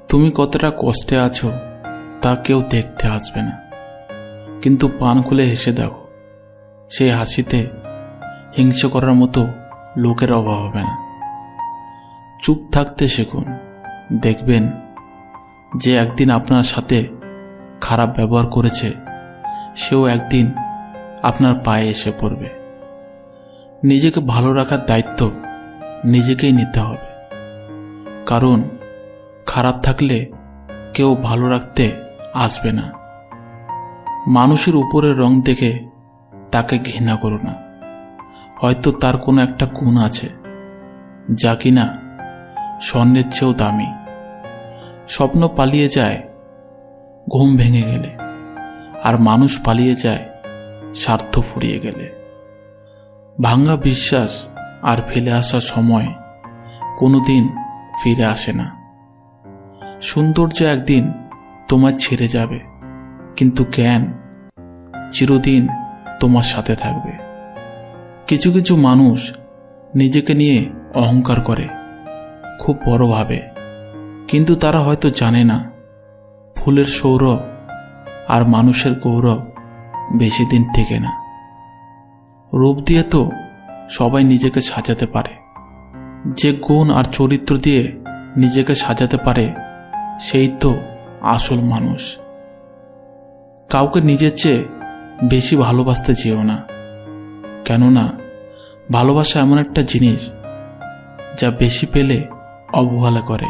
তুমি কতটা কষ্টে আছো তা কেউ দেখতে আসবে না, কিন্তু পান খুলে হেসে দেখো, সেই হাসিতে হিংসা করার মতো লোকের অভাব হবে না। চুপ থাকতে শিখুন, দেখবেন যে একদিন আপনার সাথে খারাপ ব্যবহার করেছে সেও একদিন আপনার পায়ে এসে পড়বে। নিজেকে ভালো রাখার দায়িত্ব নিজেকেই নিতে হবে, কারণ খারাপ থাকলে কেউ ভালো রাখতে আসবে না। মানুষের উপরের রং দেখে তাকে ঘৃণা করো না, হয়তো তার কোনো একটা গুণ আছে যা কিনা স্বর্ণের চেয়েও দামি। স্বপ্ন পালিয়ে যায় ঘুম ভেঙে গেলে, আর মানুষ পালিয়ে যায় স্বার্থ ফুরিয়ে গেলে। ভাঙা বিশ্বাস আর ফেলে আসা সময় কোনোদিন ফিরে আসে না। সৌন্দর্য একদিন তোমার ছেড়ে যাবে, কিন্তু জ্ঞান চিরদিন তোমার সাথে থাকবে। কিছু কিছু মানুষ নিজেকে নিয়ে অহংকার করে, খুব বড় ভাবে, কিন্তু তারা হয়তো জানে না ফুলের সৌরভ আর মানুষের গৌরব বেশি দিন টেকে না। রূপ দিয়ে তো সবাই নিজেকে সাজাতে পারে, যে গুণ আর চরিত্র দিয়ে নিজেকে সাজাতে পারে সেই তো আসল মানুষ। কাউকে নিজের চেয়ে বেশি ভালোবাসতে যেও না, কেননা ভালোবাসা এমন একটা জিনিস যা বেশি পেলে অবহেলা করে।